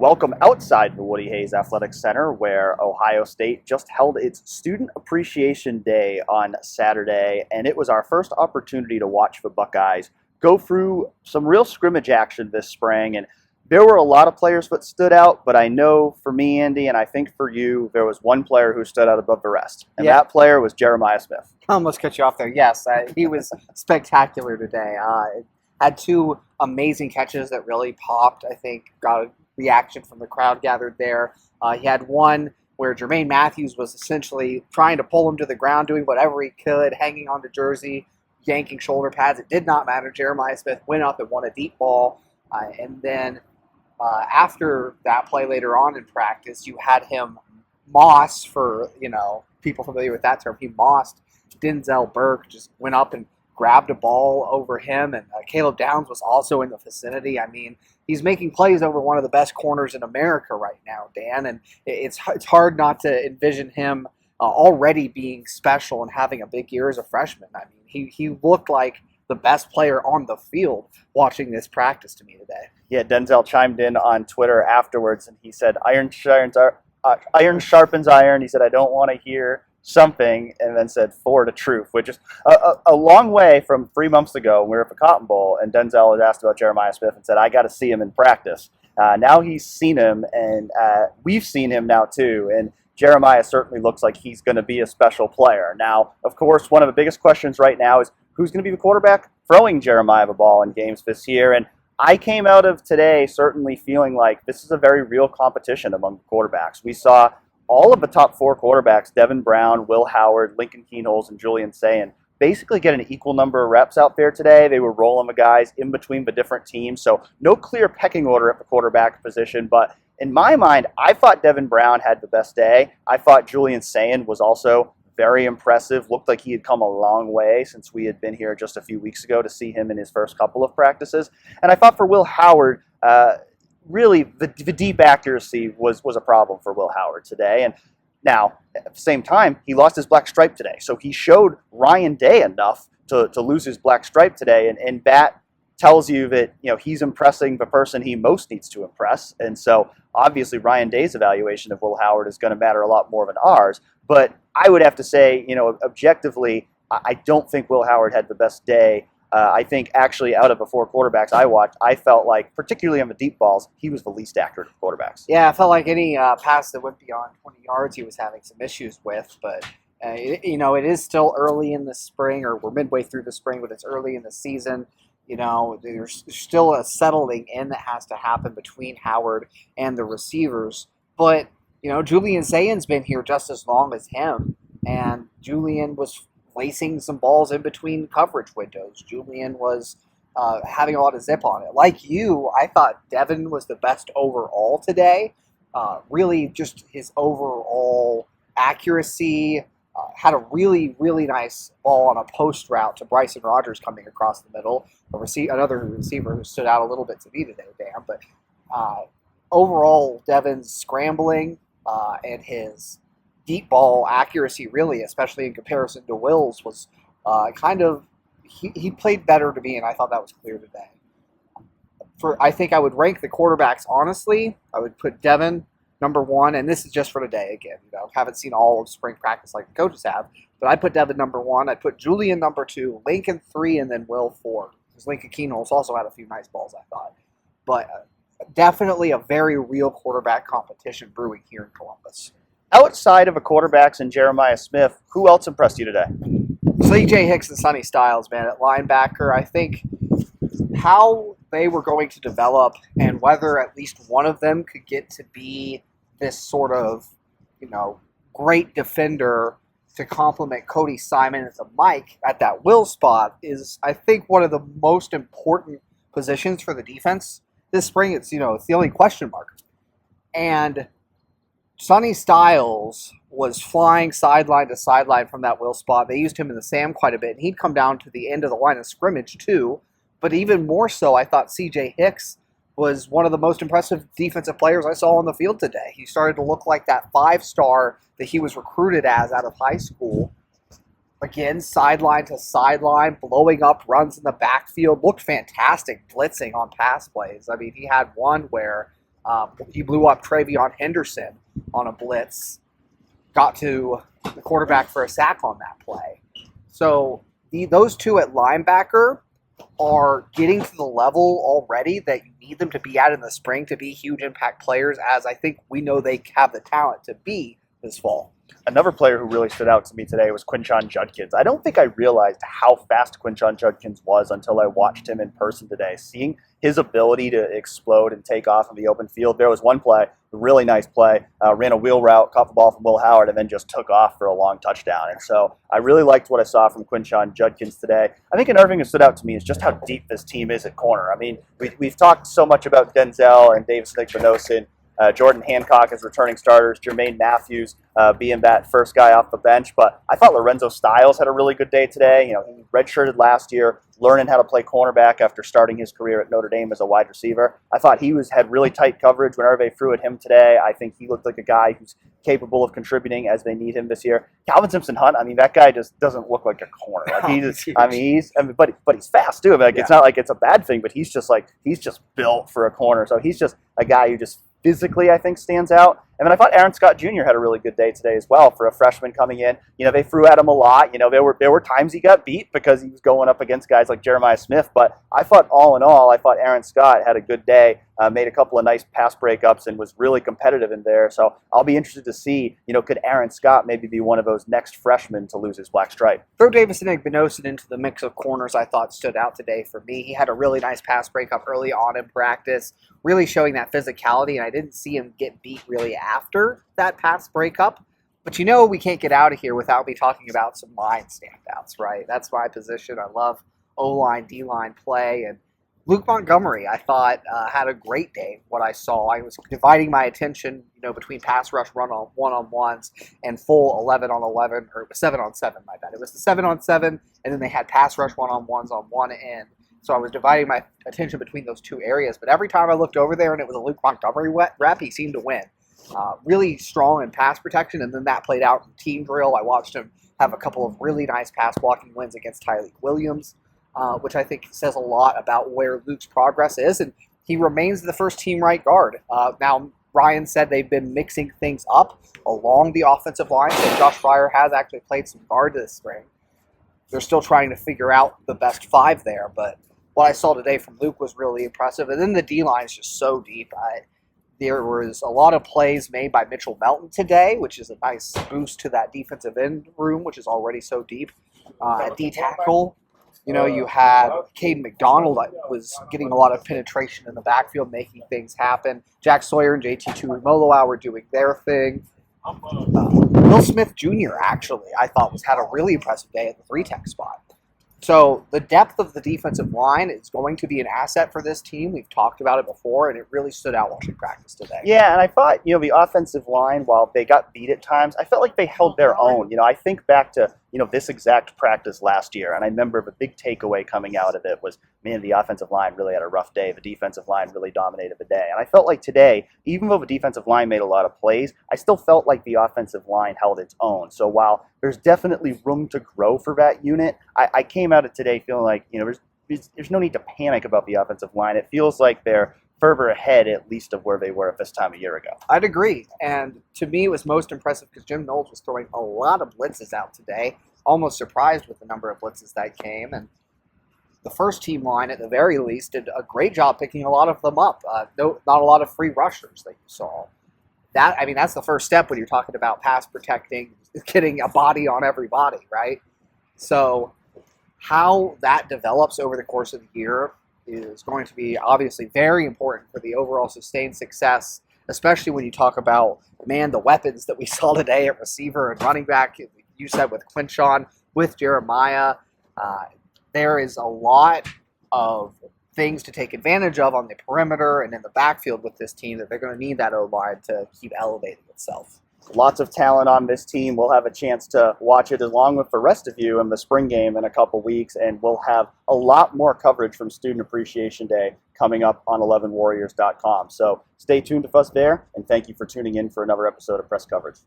Welcome outside the Woody Hayes Athletic Center, where Ohio State just held its Student Appreciation Day on Saturday, and it was our first opportunity to watch the Buckeyes go through some real scrimmage action this spring. And there were a lot of players that stood out, but I know for me, Andy, and I think for you, there was one player who stood out above the rest, and that player was Jeremiah Smith. I almost cut you off there. Yes, he was spectacular today. Had two amazing catches that really popped. I think got a reaction from the crowd gathered there. He had one where Jermaine Matthews was essentially trying to pull him to the ground, doing whatever he could, hanging on the jersey, yanking shoulder pads. It did not matter. Jeremiah Smith went up and won a deep ball. And then after that play later on in practice, you had him moss, for people familiar with that term. He mossed Denzel Burke, just went up and grabbed a ball over him, and Caleb Downs was also in the vicinity. I mean, he's making plays over one of the best corners in America right now, Dan, and it's hard not to envision him already being special and having a big year as a freshman. I mean, he looked like the best player on the field watching this practice to me today. Yeah, Denzel chimed in on Twitter afterwards, and he said, iron sharpens iron. He said, I don't want to hear something, and then said for the truth, which is a long way from 3 months ago when we were at the Cotton Bowl, and Denzel was asked about Jeremiah Smith and said, I got to see him in practice. Now he's seen him, and we've seen him now too, and Jeremiah certainly looks like he's going to be a special player. Now, of course, one of the biggest questions right now is who's going to be the quarterback throwing Jeremiah the ball in games this year, and I came out of today certainly feeling like this is a very real competition among the quarterbacks. We saw all of the top four quarterbacks, Devin Brown, Will Howard, Lincoln Keenholz, and Julian Sayin, basically get an equal number of reps out there today. They were rolling the guys in between the different teams, so no clear pecking order at the quarterback position. But in my mind, I thought Devin Brown had the best day. I thought Julian Sayin was also very impressive. Looked like he had come a long way since we had been here just a few weeks ago to see him in his first couple of practices. And I thought for Will Howard, really, the deep accuracy was a problem for Will Howard today. And now, at the same time, he lost his black stripe today. So he showed Ryan Day enough to lose his black stripe today. And that tells you that he's impressing the person he most needs to impress. And so, obviously, Ryan Day's evaluation of Will Howard is going to matter a lot more than ours. But I would have to say, objectively, I don't think Will Howard had the best day. I think actually out of the four quarterbacks I watched, I felt like, particularly on the deep balls, he was the least accurate of quarterbacks. Yeah, I felt like any pass that went beyond 20 yards he was having some issues with. But, it is still early in the spring, or we're midway through the spring, but it's early in the season. There's still a settling in that has to happen between Howard and the receivers. But, Julian Sayin's been here just as long as him, and Julian was placing some balls in between coverage windows. Julian was having a lot of zip on it. Like you, I thought Devin was the best overall today. Really just his overall accuracy. Had a really, really nice ball on a post route to Bryson Rogers coming across the middle. Another receiver who stood out a little bit to me today, Dan. But overall, Devin's scrambling and his deep ball accuracy, really, especially in comparison to Will's, was he played better to me, and I thought that was clear today. I think I would rank the quarterbacks honestly. I would put Devin number one, and this is just for today again. Haven't seen all of spring practice like the coaches have, but I put Devin number one. I'd put Julian number two, Lincoln three, and then Will four. Because Lincoln Keenholz also had a few nice balls, I thought. But definitely a very real quarterback competition brewing here in Columbus. Outside of the quarterbacks and Jeremiah Smith, who else impressed you today? Hicks and Sonny Styles, man, at linebacker. I think how they were going to develop and whether at least one of them could get to be this sort of, great defender to complement Cody Simon as a Mike at that will spot is, I think, one of the most important positions for the defense this spring. It's, it's the only question mark. And Sonny Styles was flying sideline to sideline from that will spot. They used him in the Sam quite a bit, and he'd come down to the end of the line of scrimmage too. But even more so, I thought C.J. Hicks was one of the most impressive defensive players I saw on the field today. He started to look like that five-star that he was recruited as out of high school. Again, sideline to sideline, blowing up runs in the backfield. Looked fantastic blitzing on pass plays. I mean, he had one where He blew up Travion Henderson on a blitz, got to the quarterback for a sack on that play. So those two at linebacker are getting to the level already that you need them to be at in the spring to be huge impact players, as I think we know they have the talent to be this fall. Another player who really stood out to me today was Quinshon Judkins. I don't think I realized how fast Quinshon Judkins was until I watched him in person today. Seeing his ability to explode and take off in the open field. There was one play, a really nice play, ran a wheel route, caught the ball from Will Howard, and then just took off for a long touchdown. And so I really liked what I saw from Quinshon Judkins today. I think another thing that stood out to me is just how deep this team is at corner. I mean, we've talked so much about Denzel and Davis Nick-Venosin. Jordan Hancock as returning starters, Jermaine Matthews being that first guy off the bench. But I thought Lorenzo Styles had a really good day today. You know, he redshirted last year, learning how to play cornerback after starting his career at Notre Dame as a wide receiver. I thought he had really tight coverage whenever they threw at him today. I think he looked like a guy who's capable of contributing as they need him this year. Calvin Simpson-Hunt, I mean, that guy just doesn't look like a corner. Like but he's fast too. It's not like it's a bad thing, but he's just built for a corner. So he's just a guy who just physically, I think, stands out. And then I thought Aaron Scott Jr. had a really good day today as well for a freshman coming in. You know, they threw at him a lot. You know, there were times he got beat because he was going up against guys like Jeremiah Smith. But I thought all in all, Aaron Scott had a good day, made a couple of nice pass breakups and was really competitive in there. So I'll be interested to see, you know, could Aaron Scott maybe be one of those next freshmen to lose his black stripe? Throw Davis Nick-Venosin into the mix of corners I thought stood out today for me. He had a really nice pass breakup early on in practice, really showing that physicality, and I didn't see him get beat really after that pass breakup. But you know we can't get out of here without me talking about some line standouts, right? That's my position. I love O-line, D-line play, and Luke Montgomery, I thought, had a great day. What I saw, I was dividing my attention, you know, between pass rush one-on-ones and full 11-on-11, or 7-on-7, my bad. It was the 7-on-7, and then they had pass rush one-on-ones on one end. So I was dividing my attention between those two areas. But every time I looked over there and it was a Luke Montgomery rep, he seemed to win. Really strong in pass protection, and then that played out in team drill. I watched him have a couple of really nice pass blocking wins against Tyleik Williams, which I think says a lot about where Luke's progress is, and he remains the first team right guard. Now, Ryan said they've been mixing things up along the offensive line, so Josh Fryer has actually played some guard this spring. They're still trying to figure out the best five there, but what I saw today from Luke was really impressive. And then the D-line is just so deep. There was a lot of plays made by Mitchell Melton today, which is a nice boost to that defensive end room, which is already so deep. At D-tackle, you know, you had Caden McDonald was getting a lot of penetration in the backfield, making things happen. Jack Sawyer and JT Tuimoloau were doing their thing. Will Smith Jr., actually, I thought had a really impressive day at the 3-tech spot. So the depth of the defensive line is going to be an asset for this team. We've talked about it before, and it really stood out watching practice today. Yeah, and I thought, you know, the offensive line, while they got beat at times, I felt like they held their own. You know, I think back to, you know, this exact practice last year, and I remember the big takeaway coming out of it was, man, the offensive line really had a rough day. The defensive line really dominated the day. And I felt like today, even though the defensive line made a lot of plays, I still felt like the offensive line held its own. So while there's definitely room to grow for that unit, I came out of today feeling like, you know, there's no need to panic about the offensive line. It feels like they're further ahead, at least, of where they were at this time a year ago. I'd agree. And to me, it was most impressive because Jim Knowles was throwing a lot of blitzes out today. Almost surprised with the number of blitzes that came. And the first team line, at the very least, did a great job picking a lot of them up. Not a lot of free rushers that you saw. That's the first step when you're talking about pass protecting, getting a body on everybody, right? So how that develops over the course of the year is going to be obviously very important for the overall sustained success, especially when you talk about, man, the weapons that we saw today at receiver and running back. You said with Quinshon, with Jeremiah, there is a lot of things to take advantage of on the perimeter and in the backfield with this team that they're going to need that O-line to keep elevating itself. Lots of talent on this team. We'll have a chance to watch it along with the rest of you in the spring game in a couple weeks, and we'll have a lot more coverage from Student Appreciation Day coming up on 11warriors.com. So stay tuned with us there, and thank you for tuning in for another episode of Press Coverage.